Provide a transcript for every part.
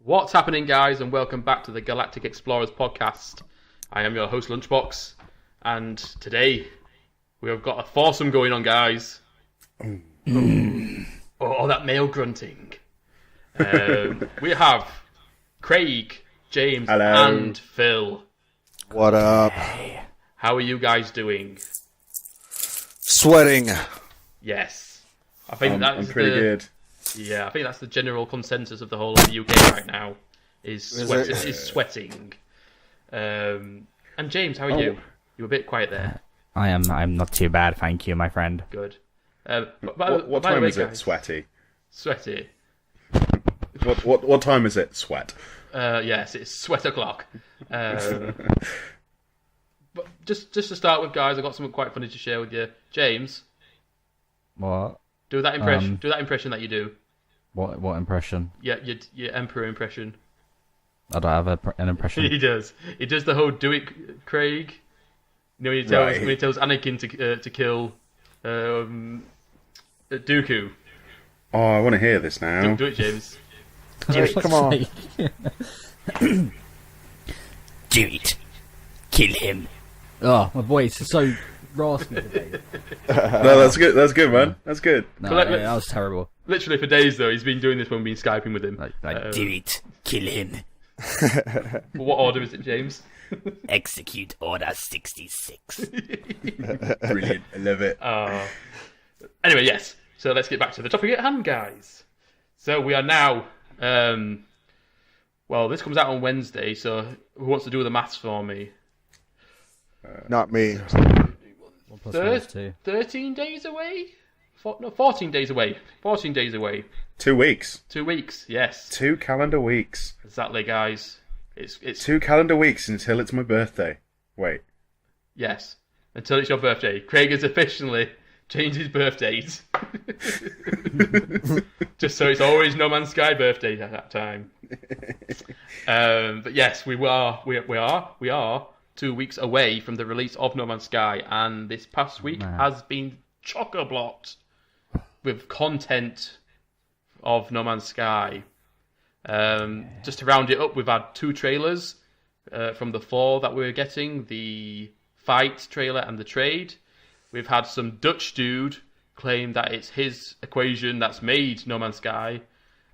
What's happening, guys, and welcome back to the Galactic Explorers Podcast. I am your host, Lunchbox, and today we have got a foursome going on, guys. Oh, that male grunting. We have Craig, James, Hello. and Phil. What up? How are you guys doing? Sweating. Yes. I think I'm pretty good. Yeah, I think that's the general consensus of the whole of the UK right now, is sweating. And James, how are you? You were a bit quiet there. I'm not too bad, thank you, my friend. Good. What time is it, sweaty? Sweaty. What time is it, sweat? Yes, it's sweat o'clock. But just to start with, guys, I've got something quite funny to share with you. James, What? do that impression. Do that impression that you do. What impression? Yeah, your Emperor impression. I don't have an impression. He does. He does the whole "do it, Craig." You know, when he tells Anakin to kill Dooku. Oh, I want to hear this now. Do it, James. Do it, come on. Do it. Kill him. Oh, my voice is so raspy today. No, that's good. That's good, man. That's good. No, But that was terrible. Literally for days, though, he's been doing this when we've been Skyping with him. Do it. Kill him. What order is it, James? Execute Order 66. Brilliant. I love it. Anyway, yes. So let's get back to the topic at hand, guys. So we are now... well, this comes out on Wednesday, so who wants to do the maths for me? Not me. 1 plus 1 is 2. 13 days away? 14 days away. 14 days away. 2 weeks. 2 weeks, yes. 2 calendar weeks. Exactly, guys. It's 2 calendar weeks until it's my birthday. Wait. Yes. Until it's your birthday. Craig has officially changed his birthdays. Just so it's always No Man's Sky birthday at that time. But yes, we are 2 weeks away from the release of No Man's Sky, and this past week has been chock-a-blocked with content of No Man's Sky. Just to round it up, we've had 2 trailers from the 4 that we're getting, the fight trailer and the trade. We've had some Dutch dude claim that it's his equation that's made No Man's Sky.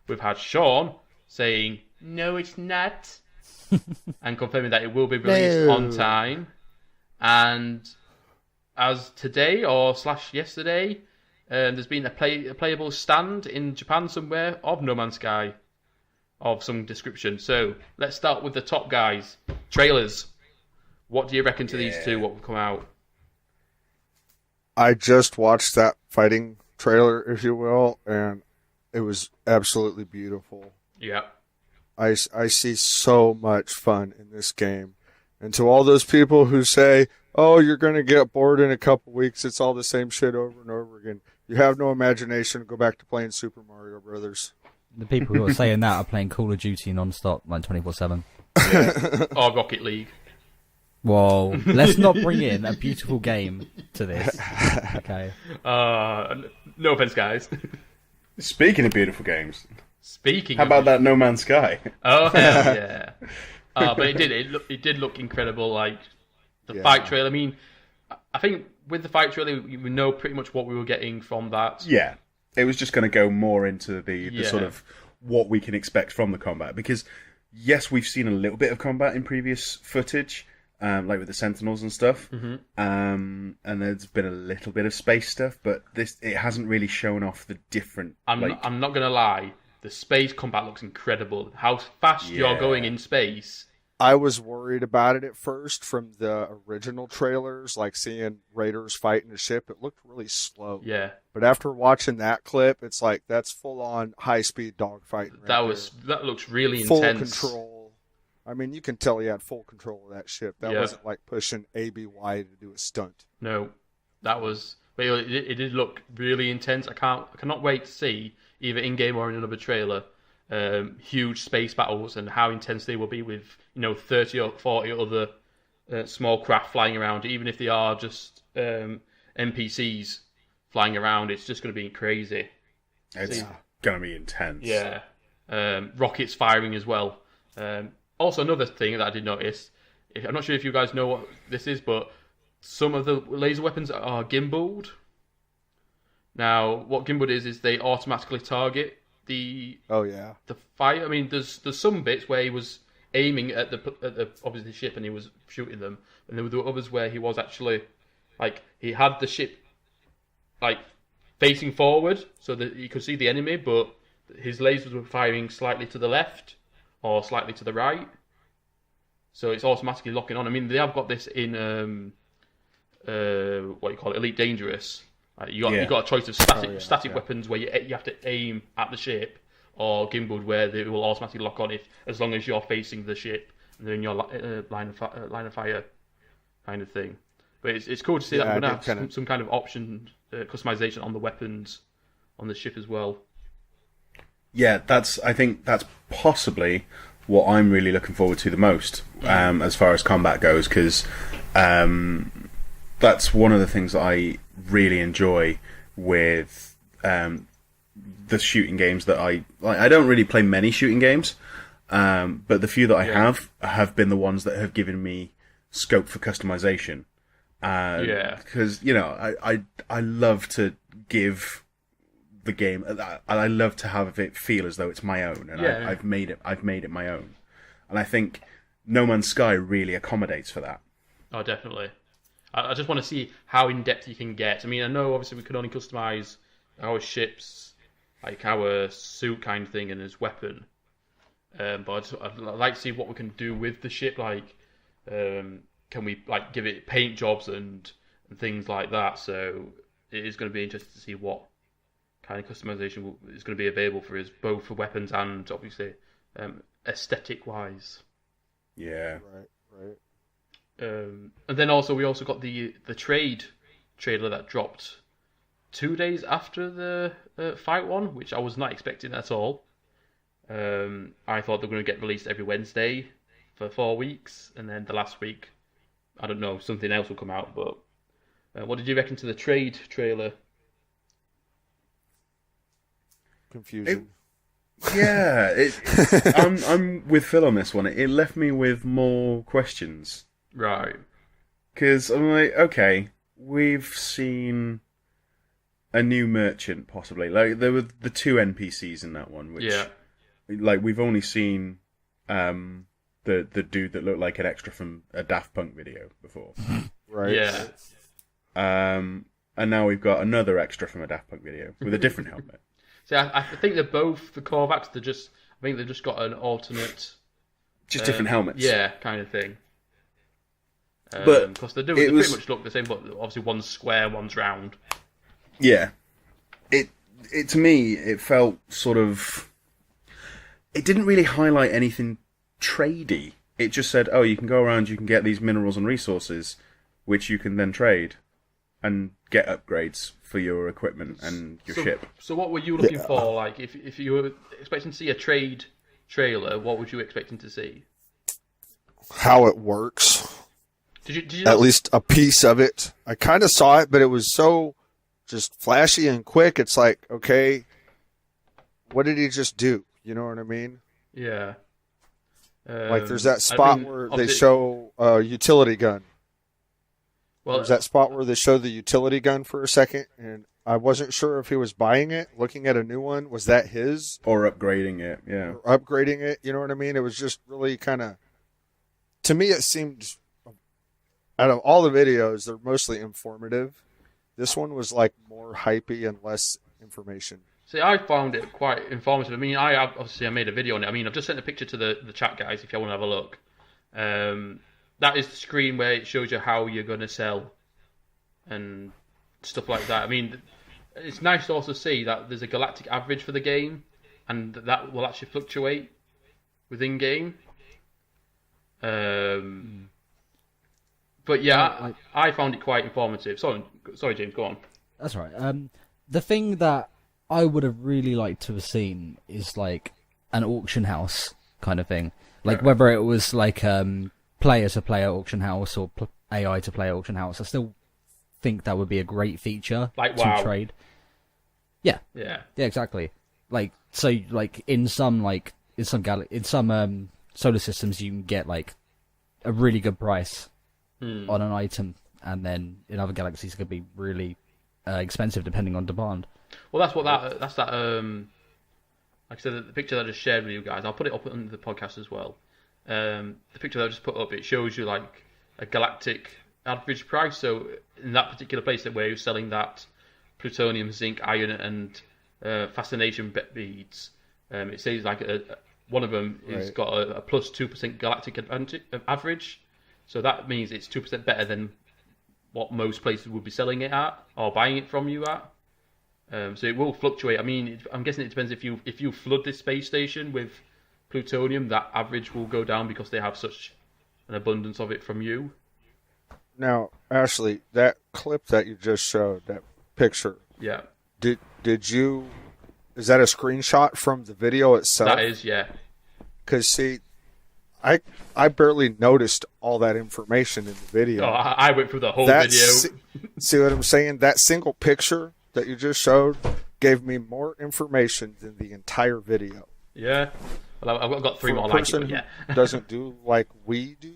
We've had Sean saying, no, it's not, and confirming that it will be released on time. And as today or / yesterday, there's been a playable stand in Japan somewhere of No Man's Sky of some description. So let's start with the top guys. Trailers. What do you reckon to these two? What will come out? I just watched that fighting trailer, if you will, and it was absolutely beautiful. Yeah. I see so much fun in this game. And to all those people who say, oh, you're going to get bored in a couple weeks, it's all the same shit over and over again. You have no imagination, go back to playing Super Mario Brothers. The people who are saying that are playing Call of Duty non-stop, like 24/7. Yeah. Or Rocket League. Whoa, let's not bring in a beautiful game to this. Okay. No offense, guys. Speaking of beautiful games, Speaking. how about that No Man's Sky? Oh hell yeah! But it did look incredible. Like the fight trailer. I mean, I think with the fight trailer, we know pretty much what we were getting from that. Yeah. It was just going to go more into the sort of what we can expect from the combat. Because, yes, we've seen a little bit of combat in previous footage, like with the Sentinels and stuff. Mm-hmm. And there's been a little bit of space stuff, but it hasn't really shown off the different... I'm not going to lie. The space combat looks incredible. How fast you're going in space. I was worried about it at first from the original trailers, like seeing Raiders fighting a ship. It looked really slow. Yeah. But after watching that clip, it's like that's full-on high-speed dogfighting. That looks really full intense. Full control. I mean, you can tell he had full control of that ship. That wasn't like pushing ABY to do a stunt. No, that was. But it did look really intense. I cannot wait to see either in game or in another trailer. Huge space battles and how intense they will be with 30 or 40 other small craft flying around. Even if they are just NPCs flying around, it's just going to be crazy. It's going to be intense. Yeah. rockets firing as well. Also, another thing that I did notice, I'm not sure if you guys know what this is, but some of the laser weapons are gimbaled. Now, what gimbaled is they automatically target the fire. I mean, there's some bits where he was aiming at the obviously the ship and he was shooting them, and there were others where he was actually he had the ship facing forward so that you could see the enemy, but his lasers were firing slightly to the left or slightly to the right, so it's automatically locking on. I mean, they have got this in what you call it, Elite Dangerous. You got a choice of static weapons where you have to aim at the ship, or gimbaled where they will automatically lock on as long as you're facing the ship and they're in your line of fire kind of thing. But it's cool to see that we're going to have some kind of option customization on the weapons on the ship as well. Yeah, I think that's possibly what I'm really looking forward to the most as far as combat goes, because that's one of the things that I really enjoy with the shooting games that I don't really play many shooting games, but the few that I have been the ones that have given me scope for customization. Because I love to give the game, I love to have it feel as though it's my own, and I've made it my own, and I think No Man's Sky really accommodates for that. Oh, definitely. I just want to see how in depth you can get. I mean, I know obviously we can only customize our ships, like our suit kind of thing, and his weapon. But I'd like to see what we can do with the ship. Can we give it paint jobs and things like that? So it is going to be interesting to see what kind of customization is going to be available for us, both for weapons and obviously aesthetic wise. Yeah. Right. And then we also got the trade trailer that dropped 2 days after the fight one, which I was not expecting at all. I thought they were going to get released every Wednesday for 4 weeks, and then the last week, I don't know, something else will come out. But what did you reckon to the trade trailer? Confusion. I'm with Phil on this one. It left me with more questions. Right. Because I'm like, okay, we've seen a new merchant, possibly. Like, there were the 2 NPCs in that one, which, we've only seen the dude that looked like an extra from a Daft Punk video before. Right. Yeah. And now we've got another extra from a Daft Punk video with a different helmet. See, I think they're both the Korvax. I think they've just got an alternate... Just different helmets. Yeah, kind of thing. But because they pretty much look the same, but obviously one's square, one's round. Yeah. It to me, it felt sort of... It didn't really highlight anything tradey. It just said, oh, you can go around, you can get these minerals and resources, which you can then trade and get upgrades for your equipment and your ship. So what were you looking for? Like, if you were expecting to see a trade trailer, what would you expecting to see? How it works. Did you at least a piece of it. I kind of saw it, but it was so just flashy and quick. It's like, okay, what did he just do? You know what I mean? Yeah. Like there's that spot where they show a utility gun. Well, there's that spot where they show the utility gun for a second, and I wasn't sure if he was buying it, looking at a new one. Was that his? Or upgrading it, yeah. Or upgrading it, you know what I mean? It was just really kind of... To me, it seemed... Out of all the videos, they're mostly informative. This one was like more hypey and less information. See, I found it quite informative. I mean, I made a video on it. I mean, I've just sent a picture to the chat, guys, if you want to have a look. That is the screen where it shows you how you're going to sell and stuff like that. I mean, it's nice to also see that there's a galactic average for the game, and that will actually fluctuate within game. But yeah, I found it quite informative. Sorry, James, go on. That's right. The thing that I would have really liked to have seen is like an auction house kind of thing. Like whether it was like player to player auction house or AI to player auction house. I still think that would be a great feature like to trade. Yeah. Yeah. Yeah, exactly. Like so like in some solar systems you can get like a really good price on an item, and then in other galaxies it could be really expensive depending on demand. Well, that's what that's that. Like I said, the picture that I just shared with you guys, I'll put it up under the podcast as well. The picture that I just put up, it shows you like a galactic average price. So in that particular place where you're selling that plutonium, zinc, iron, and fascination beads, it says like one of them has got a plus 2% galactic average. So that means it's 2% better than what most places would be selling it at or buying it from you at. So it will fluctuate. I mean, I'm guessing it depends if you flood this space station with plutonium, that average will go down because they have such an abundance of it from you. Now, Ashley, that clip that you just showed, that picture. Yeah. Did you? Is that a screenshot from the video itself? That is, yeah. Because see, I barely noticed all that information in the video. Oh, I went through the whole video. See what I'm saying? That single picture that you just showed gave me more information than the entire video. Yeah. Well, I've got three For more a like person it, yeah. who doesn't do like we do,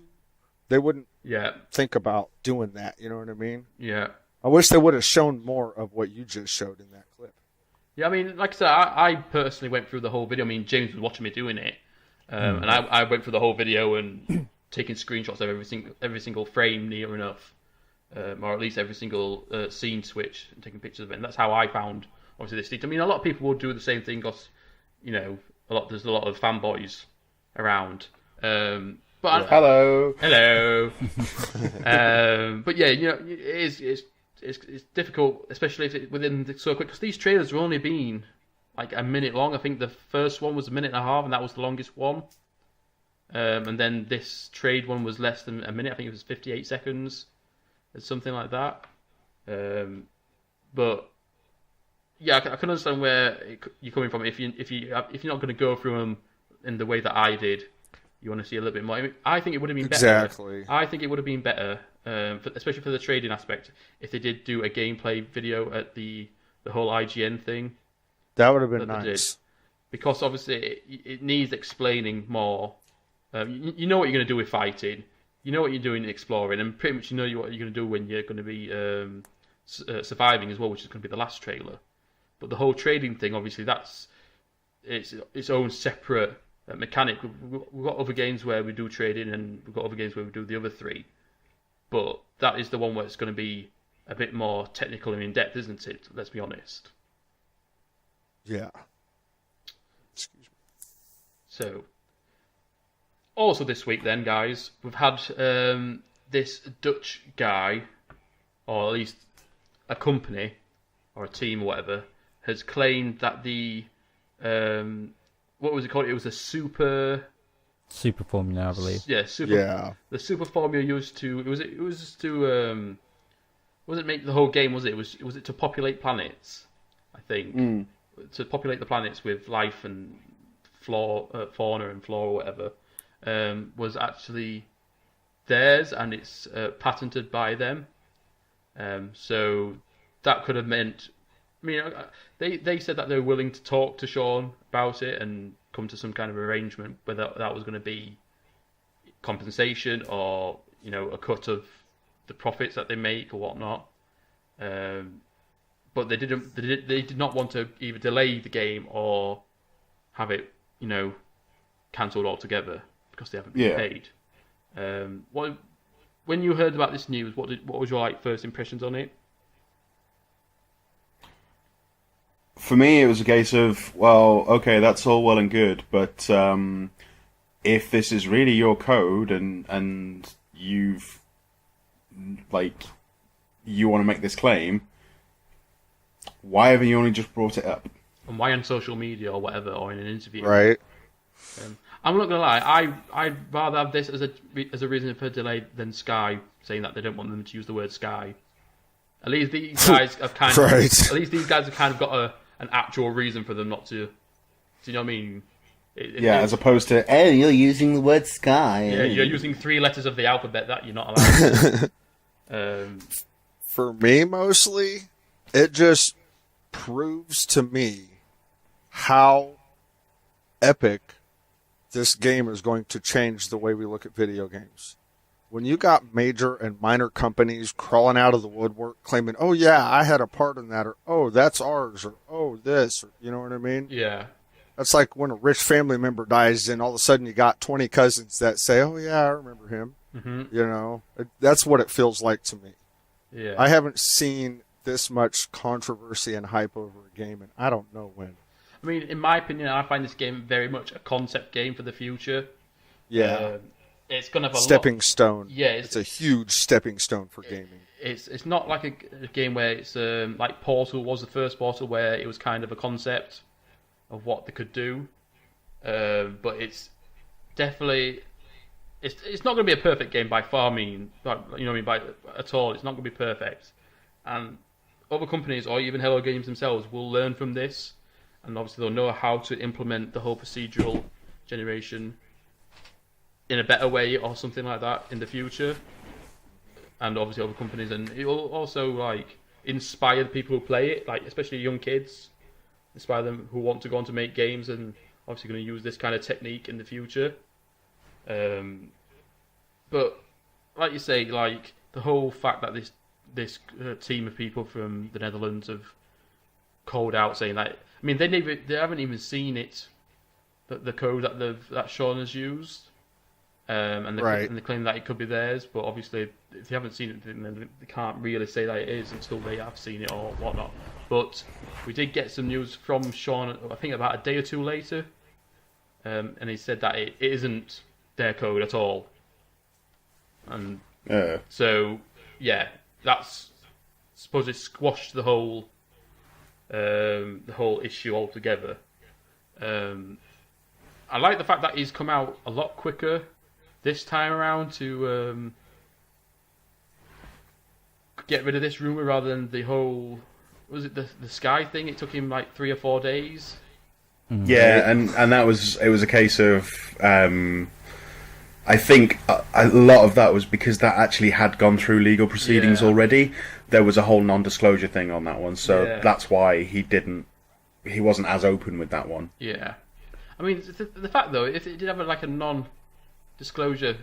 they wouldn't Yeah. think about doing that. You know what I mean? Yeah. I wish they would have shown more of what you just showed in that clip. Yeah, I mean, like I said, I personally went through the whole video. I mean, James was watching me doing it. And I went through the whole video and taking screenshots of every single frame near enough. Or at least every single scene switch and taking pictures of it. And that's how I found, obviously, this detail. I mean, a lot of people will do the same thing because, you know, there's a lot of fanboys around. But Hello. But yeah, you know, it's difficult, especially if it within so quick, because these trailers have only been like a minute long. I think the first one was a minute and a half, and that was the longest one. And then this trade one was less than a minute. I think it was 58 seconds, or something like that. But yeah, I can understand where you're coming from. If you're not going to go through them in the way that I did, you want to see a little bit more. I mean, I think it would have been better. Exactly. I think it would have been better, especially for the trading aspect, if they did do a gameplay video at the whole IGN thing. That would have been nice. Because obviously it needs explaining more. You know what you're going to do with fighting. You know what you're doing exploring, and pretty much you know what you're going to do when you're going to be surviving as well, which is going to be the last trailer. But the whole trading thing, obviously, that's its own separate mechanic. We've got other games where we do trading, and we've got other games where we do the other three. But that is the one where it's going to be a bit more technical and in depth, isn't it? Let's be honest. Yeah. Excuse me. So, also this week, then, guys, we've had this Dutch guy, or at least a company or a team or whatever, has claimed that the what was it called? It was a super formula, I believe. Yeah, the super formula used to wasn't make the whole game, was it? Was it to populate planets? I think to populate the planets with life and fauna and flora or whatever was actually theirs, and it's patented by them. So that could have meant. I mean, they said that they were willing to talk to Sean about it and come to some kind of arrangement, whether that was going to be compensation or, you know, a cut of the profits that they make or whatnot. But they did not want to either delay the game or have it, you know, cancelled altogether because they haven't been paid. When you heard about this news, what was your first impressions on it? For me, it was a case of, well, okay, that's all well and good, but if this is really your code and you've you want to make this claim, why haven't you only just brought it up? And why on social media or whatever, or in an interview? Right. I'm not gonna lie. I'd rather have this as a reason for delay than Sky saying that they don't want them to use the word Sky. At least these guys have kind of got an actual reason for them not to. Do you know what I mean? As opposed to, oh, you're using the word Sky. Yeah, you're using 3 letters of the alphabet that you're not allowed to. For me, mostly, it just proves to me how epic this game is going to change the way we look at video games. When you got major and minor companies crawling out of the woodwork claiming, oh yeah, I had a part in that, or oh, that's ours, or oh, this, or, you know what I mean? Yeah. That's like when a rich family member dies and all of a sudden you got 20 cousins that say, oh yeah, I remember him. Mm-hmm. You know, that's what it feels like to me. Yeah. I haven't seen this much controversy and hype over a game, and I don't know when. I mean, in my opinion, I find this game very much a concept game for the future. Yeah. It's going to have a stepping stone. Yeah. It's a huge stepping stone for gaming. It's not like a game where it's like Portal was the first Portal, where it was kind of a concept of what they could do. But it's definitely... It's not going to be a perfect game by far, at all. It's not going to be perfect. And other companies, or even Hello Games themselves, will learn from this. And obviously they'll know how to implement the whole procedural generation in a better way or something like that in the future. And obviously other companies, and it will also like inspire the people who play it, like especially young kids, inspire them who want to go on to make games, and obviously going to use this kind of technique in the future. But like you say, like the whole fact that this team of people from the Netherlands have called out saying that, I mean, they haven't even seen it, the code that Sean has used. And they claim that it could be theirs, but obviously if they haven't seen it, then they can't really say that it is until they have seen it or whatnot. But we did get some news from Sean, I think about a day or two later, and he said that it isn't their code at all. And so, yeah, that's supposedly squashed the whole issue altogether. I like the fact that he's come out a lot quicker this time around to get rid of this rumor rather than the whole, was it the Sky thing? It took him like 3 or 4 days. Yeah, and it was a case of I think a lot of that was because that actually had gone through legal proceedings already. There was a whole non-disclosure thing on that one, so that's why he wasn't as open with that one. Yeah. I mean, the fact though, if it did have like a non-disclosure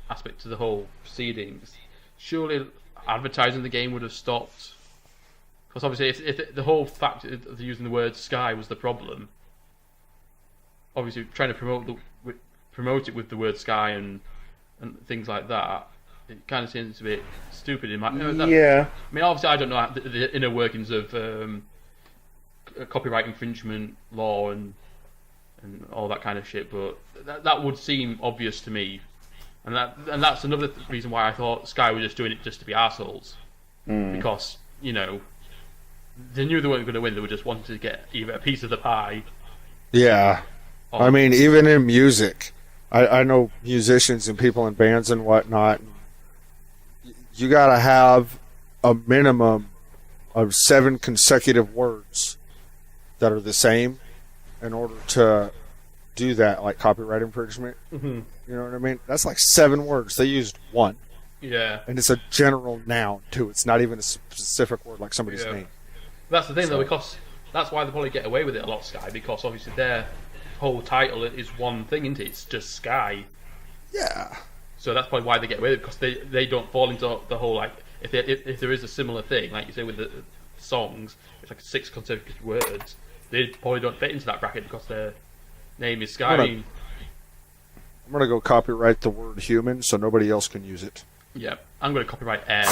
aspect to the whole proceedings, surely advertising the game would have stopped. Because obviously, if the whole fact of using the word Sky was the problem, obviously trying to promote it with the word Sky and things like that, it kind of seems a bit stupid in my. Yeah. I mean, obviously, I don't know the inner workings of copyright infringement law and all that kind of shit, but that would seem obvious to me, and that's another reason why I thought Sky was just doing it just to be assholes, because they knew they weren't going to win. They were just wanting to get either a piece of the pie. Yeah, I mean, even in music, I know musicians and people in bands and whatnot. You got to have a minimum of 7 consecutive words that are the same in order to do that, like copyright infringement. Mm-hmm. You know what I mean? That's like 7 words. They used 1. Yeah. And it's a general noun, too. It's not even a specific word like somebody's name. That's the thing, though, because that's why they probably get away with it a lot, Sky, because obviously their whole title is one thing, isn't it? It's just Sky. Yeah. So that's probably why they get away with it, because they don't fall into the whole, like, if there is a similar thing, like you say with the songs, it's like 6 consecutive words, they probably don't fit into that bracket because their name is Sky. I'm going to go copyright the word human so nobody else can use it. Yeah, I'm going to copyright air.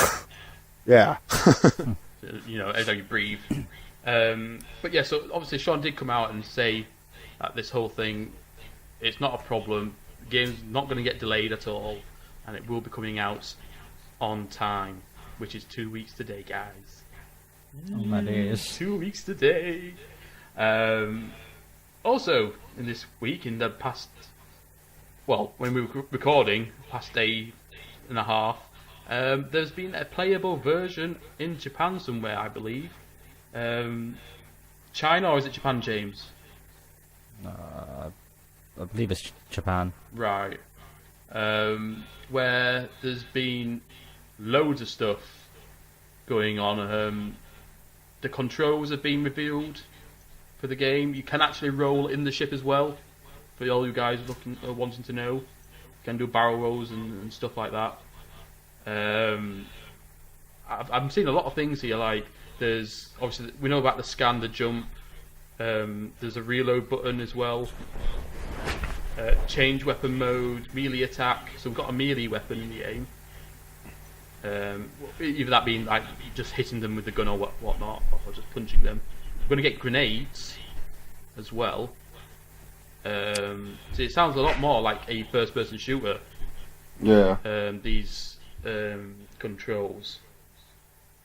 Yeah. As how you breathe. But yeah, so obviously Sean did come out and say that this whole thing, it's not a problem. The game's not going to get delayed at all, and it will be coming out on time, which is 2 weeks today, guys. Oh, that is 2 weeks today. Also, in this week, in the past, well, when we were recording, past day and a half, there's been a playable version in Japan somewhere, I believe. China, or is it Japan, James? I believe it's Japan. Right. Where there's been loads of stuff going on. The controls have been revealed for the game. You can actually roll in the ship as well. For all you guys wanting to know, you can do barrel rolls and stuff like that. I'm seeing a lot of things here. Like there's obviously we know about the scan, the jump. There's a reload button as well. Change weapon mode, melee attack. So we've got a melee weapon in the game. Either that being like just hitting them with the gun or whatnot, or just punching them. We're going to get grenades as well. So it sounds a lot more like a first-person shooter. Yeah. These controls.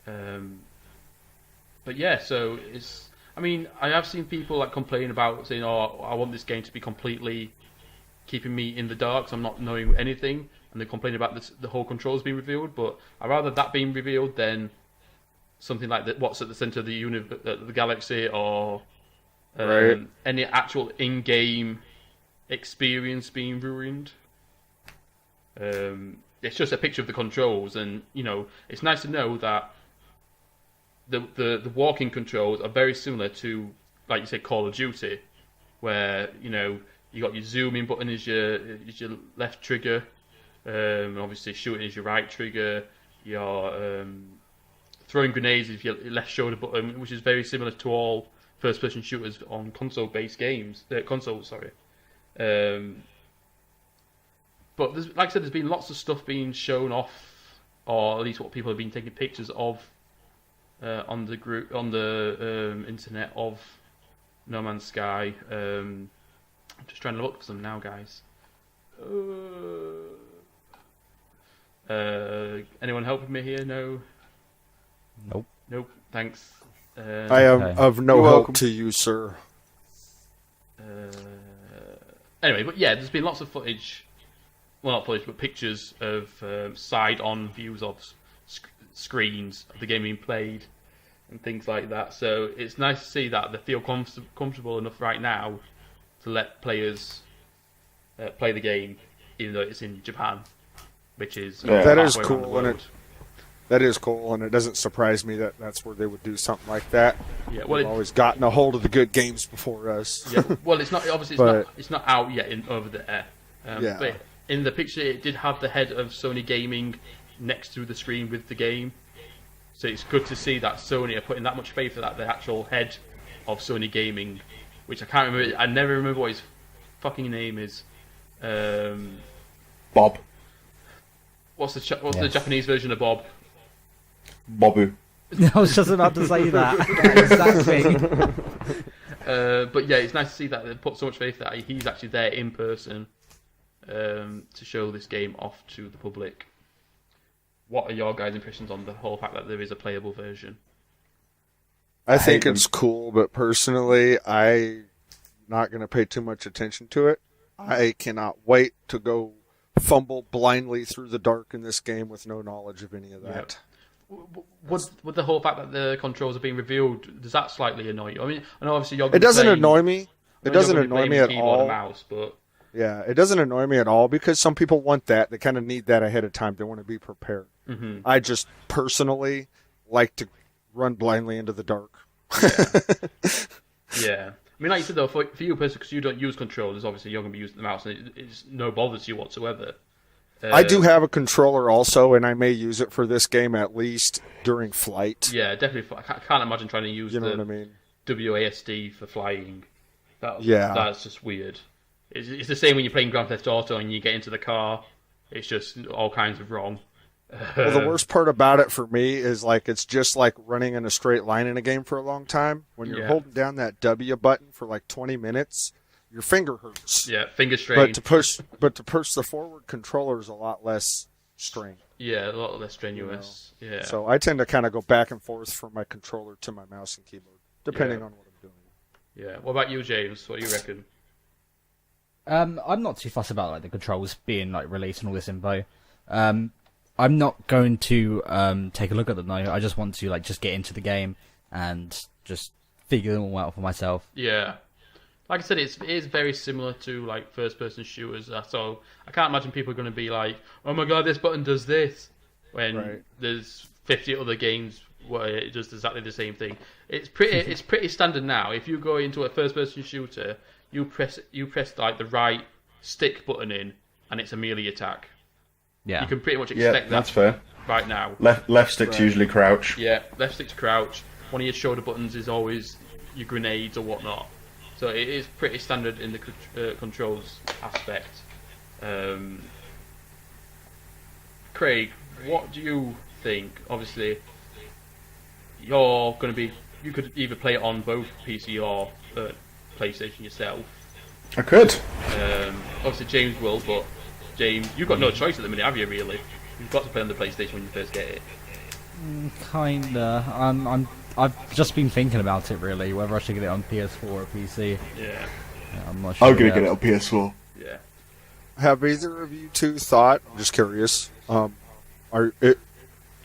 But yeah, so it's. I mean, I have seen people like complain about saying, "Oh, I want this game to be completely keeping me in the dark, so I'm not knowing anything." And they complain about the whole controls being revealed. But I'd rather that being revealed than something like what's at the center of the galaxy, or any actual in-game experience being ruined. It's just a picture of the controls, and it's nice to know that the walking controls are very similar to, like you said, Call of Duty, where you got your zooming button is your left trigger, and obviously shooting is your right trigger. Your throwing grenades is your left shoulder button, which is very similar to all first-person shooters on console-based games. Consoles, sorry. But like I said, there's been lots of stuff being shown off, or at least what people have been taking pictures of on the internet of No Man's Sky. I'm just trying to look for some now, guys. Anyone helping me here? No. Nope. Thanks. I am of no help to you, sir. Anyway, but yeah, there's been lots of footage. Well, not footage, but pictures of side-on views of screens of the game being played and things like that. So it's nice to see that they feel comfortable enough right now to let players play the game, even though it's in Japan, which is that is cool. That is cool, and it doesn't surprise me that that's where they would do something like that. Yeah, well, they've always gotten a hold of the good games before us. Yeah, well, it's not obviously it's not out yet over there. But in the picture, it did have the head of Sony Gaming next to the screen with the game. So it's good to see that Sony are putting that much faith in that the actual head of Sony Gaming, which I can't remember. I never remember what his fucking name is. Bob. What's the Japanese version of Bob? Bobu. I was just about to say that. Exactly. But yeah, it's nice to see that they put so much faith that he's actually there in person to show this game off to the public. What are your guys' impressions on the whole fact that there is a playable version? I think it's cool, but personally, I'm not going to pay too much attention to it. I cannot wait to go fumble blindly through the dark in this game with no knowledge of any of that. Yep. Would the whole fact that the controls are being revealed, does that slightly annoy you? I mean, I know obviously it doesn't annoy me. It doesn't annoy me at all. Mouse, but yeah, it doesn't annoy me at all because some people want that. They kind of need that ahead of time. They want to be prepared. Mm-hmm. I just personally like to run blindly into the dark. Yeah. I mean, like you said though, for you personally, because you don't use controllers, obviously you're going to be using the mouse, and it's no bother to you whatsoever. I do have a controller also, and I may use it for this game at least during flight. Yeah, definitely. I can't imagine trying to use what I mean? WASD for flying. That's just weird. It's the same when you're playing Grand Theft Auto and you get into the car. It's just all kinds of wrong. Well, the worst part about it for me is it's just like running in a straight line in a game for a long time. When you're holding down that W button for 20 minutes, your finger hurts. Yeah, finger strain. But to push the forward controller is a lot less strain. Yeah, a lot less strenuous. Yeah. So I tend to kind of go back and forth from my controller to my mouse and keyboard, depending on what I'm doing. Yeah. What about you, James? What do you reckon? I'm not too fussed about the controls being released and all this info. I'm not going to take a look at them though. I just want to just get into the game and just figure them all out for myself. Yeah. Like I said, it is very similar to first-person shooters. So I can't imagine people are going to be like, "Oh my god, this button does this," when there's 50 other games where it does exactly the same thing. It's pretty standard now. If you go into a first-person shooter, you press like the right stick button in, and it's a melee attack. Yeah, you can pretty much expect that. That's fair. Right now, left stick's usually crouch. Yeah, left stick to crouch. One of your shoulder buttons is always your grenades or whatnot. So it is pretty standard in the controls aspect. Craig, what do you think? Obviously, you're going to be. You could either play it on both PC or PlayStation yourself. I could. Obviously, James will, but James, you've got no choice at the minute, have you? Really, you've got to play on the PlayStation when you first get it. Kinda. I've just been thinking about it really, whether I should get it on PS4 or PC. Yeah. I'm not sure. I'm gonna get it on PS4. Yeah. Have either of you two thought? I'm just curious.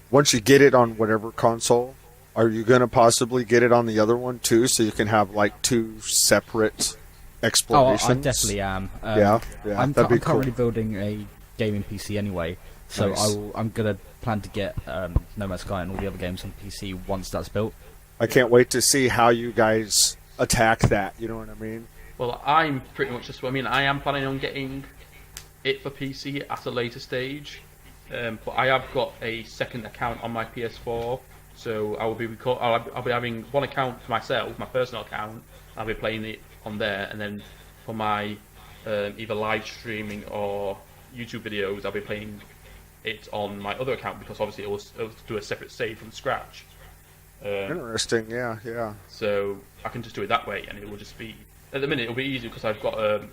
Once you get it on whatever console, are you gonna possibly get it on the other one too, so you can have like two separate explorations? Oh, I definitely am. Yeah, I'm that'd be currently cool. building a gaming PC anyway, so Nice. I'm gonna plan to get No Man's Sky and all the other games on PC once that's built. I can't wait to see how you guys attack that. You know what I mean? Well, I'm pretty much just. I mean, I am planning on getting it for PC at a later stage, but I have got a second account on my PS4, so I will be I'll be having one account for myself, my personal account. I'll be playing it on there, and then for my either live streaming or YouTube videos, I'll be playing it on my other account because obviously it will do a separate save from scratch. Interesting. Yeah. So I can just do it that way, and it will just be. At the minute, it'll be easy because I've got a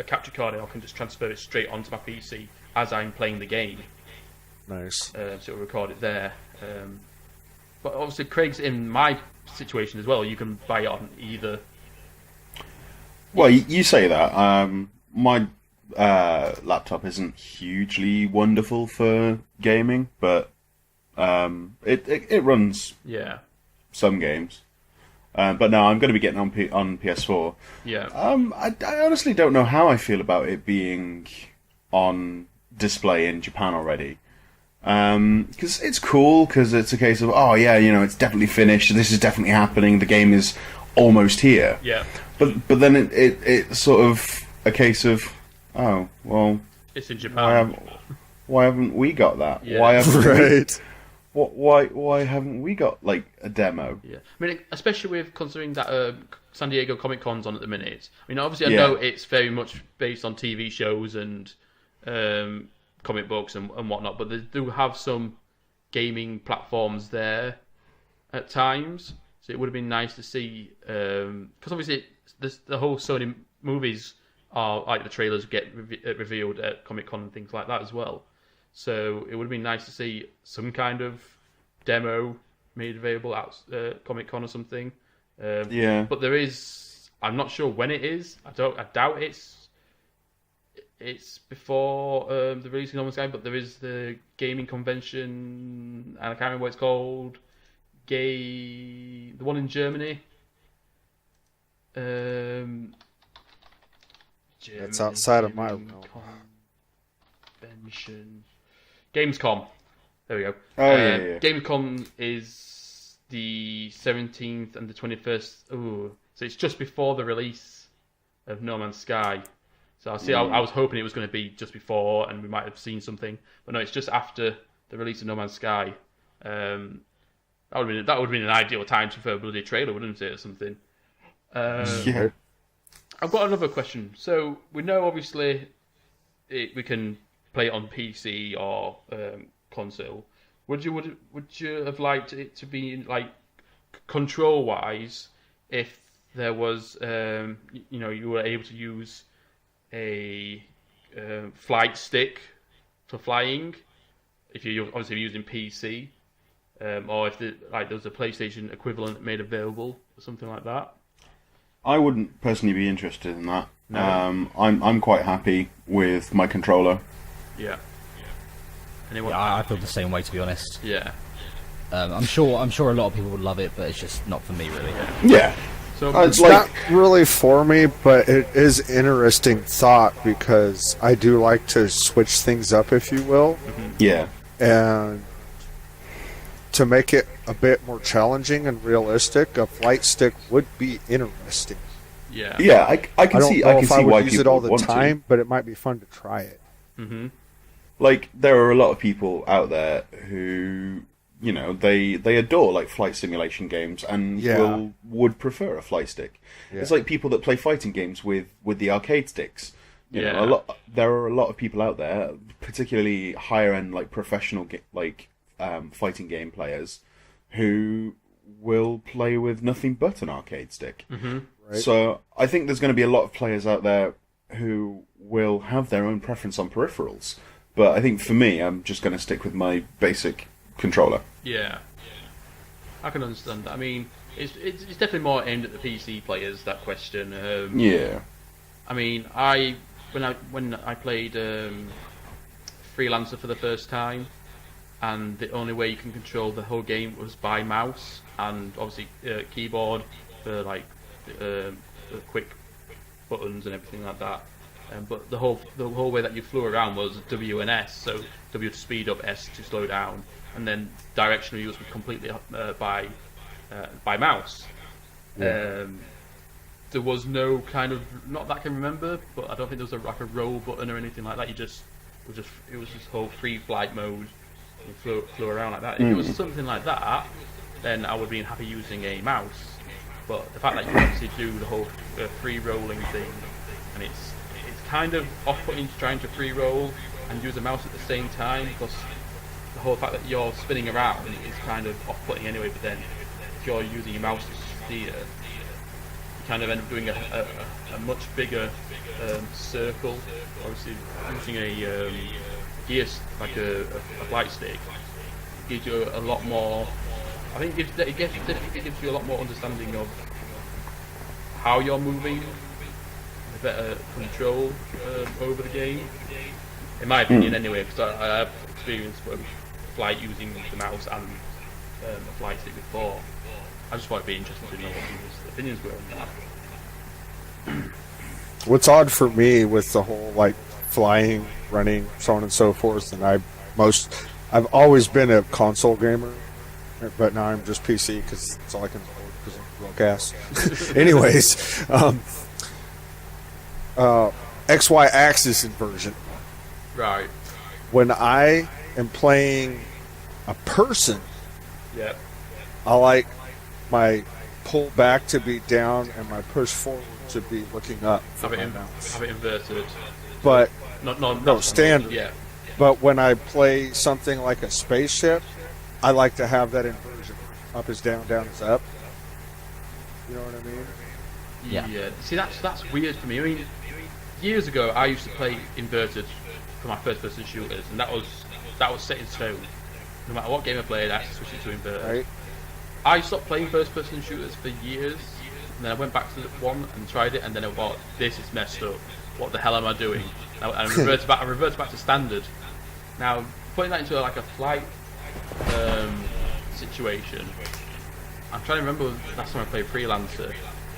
capture card, and I can just transfer it straight onto my PC as I'm playing the game. Nice. So it'll record it there. But obviously, Craig's in my situation as well. You can buy it on either. Well, you say that. My laptop isn't hugely wonderful for gaming, but it runs some games. But no, I'm going to be getting on PS4. Yeah. I honestly don't know how I feel about it being on display in Japan already. Because it's cool, because it's a case of, oh yeah, it's definitely finished, this is definitely happening, the game is almost here. Yeah. But then it's sort of a case of, oh, well... It's in Japan. Why haven't we got that? Yeah. Why haven't Right. Why haven't we got, like, a demo? Yeah. I mean, especially with considering that San Diego Comic Con's on at the minute. I mean, obviously I know it's very much based on TV shows and comic books and whatnot, but they do have some gaming platforms there at times. So it would have been nice to see, because obviously the whole Sony movies are like the trailers get revealed at Comic Con and things like that as well. So it would have been nice to see some kind of demo made available at Comic Con or something. Yeah. But there is, I'm not sure when it is. I doubt it's before the release of No Man's Sky, but there is the gaming convention, and I can't remember what it's called. The one in Germany. That's outside of my realm. Convention. Gamescom. There we go. Oh, yeah. Gamescom is the 17th and the 21st. Ooh, so it's just before the release of No Man's Sky. So I was hoping it was going to be just before, and we might have seen something, but no, it's just after the release of No Man's Sky. That would have been an ideal time for a bloody trailer, wouldn't it, or something? Yeah. I've got another question. So we know obviously we can play it on PC or console. Would you have liked it to be like control wise if there was you were able to use a flight stick for flying if you're obviously using PC, or if there was a PlayStation equivalent made available or something like that? I wouldn't personally be interested in that. No. I'm quite happy with my controller. Yeah. Anyone? Yeah, I feel the same way, to be honest. Yeah. I'm sure a lot of people would love it, but it's just not for me, really. Yeah. So It's not really for me, but it is interesting thought because I do like to switch things up, if you will. Yeah. And to make it a bit more challenging and realistic, a flight stick would be interesting. Yeah. Yeah, I can see. I can see why use it people all the want time, to. but it might be fun to try it. Mm-hmm. Like, there are a lot of people out there who, you know, they adore like flight simulation games and would prefer a flight stick. Yeah. It's like people that play fighting games with the arcade sticks. You know, there are a lot of people out there, particularly higher end like professional fighting game players, who will play with nothing but an arcade stick. Mm-hmm. Right. So I think there's going to be a lot of players out there who will have their own preference on peripherals. But I think for me, I'm just going to stick with my basic controller. Yeah, I can understand that. I mean, it's definitely more aimed at the PC players, that question. Yeah. I mean, when I played Freelancer for the first time, and the only way you can control the whole game was by mouse and obviously keyboard for like the quick buttons and everything like that. But the whole way that you flew around was W and S, so W to speed up, S to slow down, and then directional use was completely by mouse. Yeah. There was no kind of, not that I can remember, but I don't think there was like a roll button or anything like that. It was this whole free flight mode. You flew around like that. If it was something like that, then I would be happy using a mouse. But the fact that you actually do the whole free rolling thing, and it's kind of off-putting trying to free roll and use a mouse at the same time, because the whole fact that you're spinning around is kind of off-putting anyway. But then if you're using your mouse to steer, you kind of end up doing a much bigger circle. Obviously, using a gear like a flight stick gives you a lot more. I think it gives you a lot more understanding of how you're moving, a better control over the game. In my opinion, anyway, because I have experience with flight using the mouse and a flight stick before. I just thought it'd be interesting to know what people's opinions were on that. What's odd for me with the whole like flying, running, so on and so forth, and I've always been a console gamer, but now I'm just PC because it's all I can afford because I'm broke ass. Anyways, XY axis inversion. Right. When I am playing a person, Yep. I like my pull back to be down and my push forward to be looking up. Have it inverted. But no, standard. Yeah. But when I play something like a spaceship, I like to have that inversion. Up is down, down is up. You know what I mean? Yeah. See, that's weird for me. I mean, years ago, I used to play inverted for my first-person shooters, and that was set in stone. No matter what game I played, I had to switch it to inverted. Right. I stopped playing first-person shooters for years, and then I went back to one and tried it, and then I thought, this is messed up. What the hell am I doing? And I reverted back to standard. Now, putting that into like a flight situation, I'm trying to remember the last time I played Freelancer,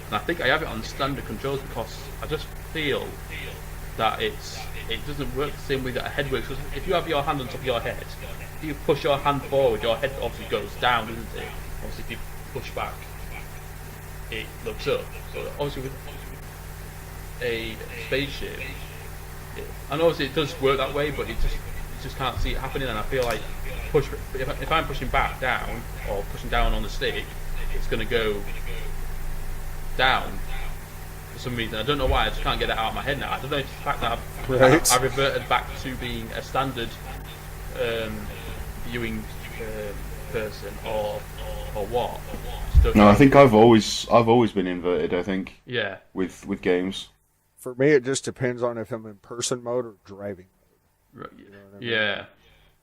and I think I have it on standard controls because I just feel that it doesn't work the same way that a head works. Because if you have your hand on top of your head, if you push your hand forward, your head obviously goes down, doesn't it? Obviously, if you push back, it looks up. So obviously, with a spaceship, and obviously it does work that way, but you just can't see it happening. And I feel like if I'm pushing back down or pushing down on the stick, it's going to go down for some reason. I don't know why. I just can't get it out of my head now. I don't know if it's the fact that I reverted back to being a standard viewing person or what. No, I think I've always been inverted. I think. Yeah. With games. For me, it just depends on if I'm in person mode or driving mode. Right. You know what I mean? Yeah.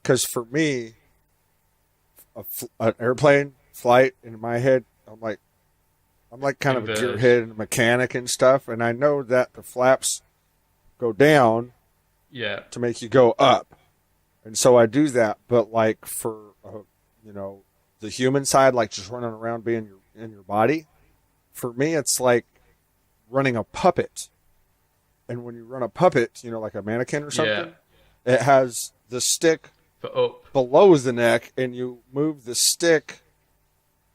Because for me, an airplane flight in my head, I'm like kind of a gearhead and a mechanic and stuff, and I know that the flaps go down, to make you go up, and so I do that. But like for the human side, like just running around being in your body, for me it's like running a puppet. And when you run a puppet, like a mannequin or something, it has the stick below the neck, and you move the stick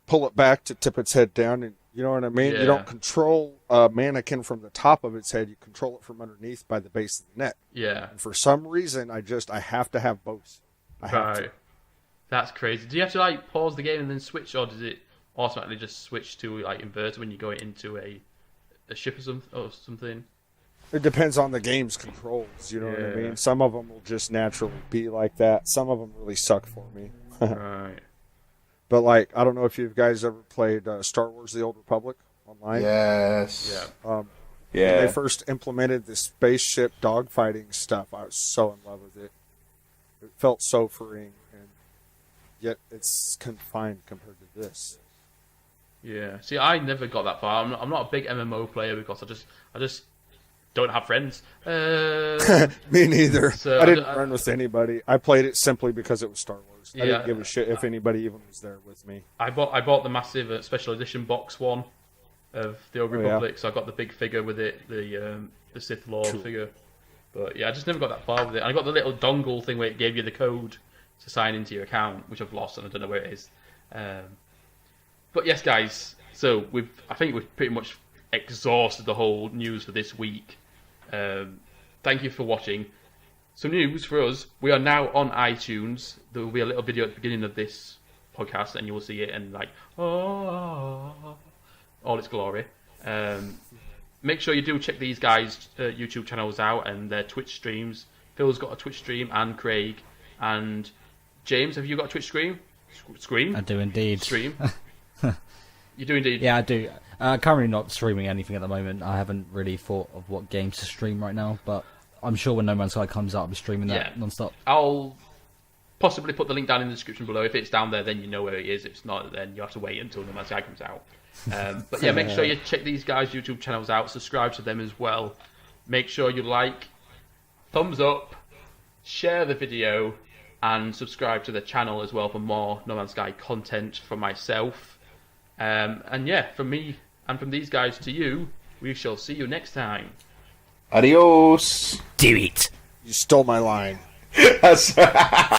pull it back to tip its head down, and you know what I mean? Yeah. You don't control a mannequin from the top of its head. You control it from underneath by the base of the neck. Yeah. And for some reason, I have to have both. I have to. Right. That's crazy. Do you have to like pause the game and then switch, or does it automatically just switch to like inverter when you go into a ship or something? It depends on the game's controls, you know what I mean? Some of them will just naturally be like that. Some of them really suck for me. Right. But, like, I don't know if you guys ever played Star Wars The Old Republic online. Yes. Yeah. When they first implemented the spaceship dogfighting stuff, I was so in love with it. It felt so freeing, and yet it's confined compared to this. Yeah. See, I never got that far. I'm not a big MMO player because I just don't have friends. Me neither. So I didn't run with anybody. I played it simply because it was Star Wars. I Yeah. didn't give a shit if anybody even was there with me. I bought the massive special edition box one of the Old Republic, so I got the big figure with it, the Sith Lord figure. But yeah, I just never got that far with it. And I got the little dongle thing where it gave you the code to sign into your account, which I've lost and I don't know where it is. But yes, guys. So I think we've pretty much exhausted the whole news for this week. Thank you for watching. Some news for us. We are now on iTunes. There will be a little video at the beginning of this podcast, and you will see it and like, all its glory. Make sure you do check these guys' YouTube channels out and their Twitch streams. Phil's got a Twitch stream, and Craig, and James. Have you got a Twitch stream? Scream? I do indeed. Stream. You do indeed. Yeah, I do. Currently not streaming anything at the moment. I haven't really thought of what games to stream right now, but I'm sure when No Man's Sky comes out, I'll be streaming that non-stop. I'll possibly put the link down in the description below. If it's down there, then you know where it is. If it's not, then you have to wait until No Man's Sky comes out. But yeah, make sure you check these guys' YouTube channels out. Subscribe to them as well. Make sure you like, thumbs up, share the video, and subscribe to the channel as well for more No Man's Sky content from myself. And yeah, from me and from these guys to you, we shall see you next time. Adios. Do it! You stole my line. That's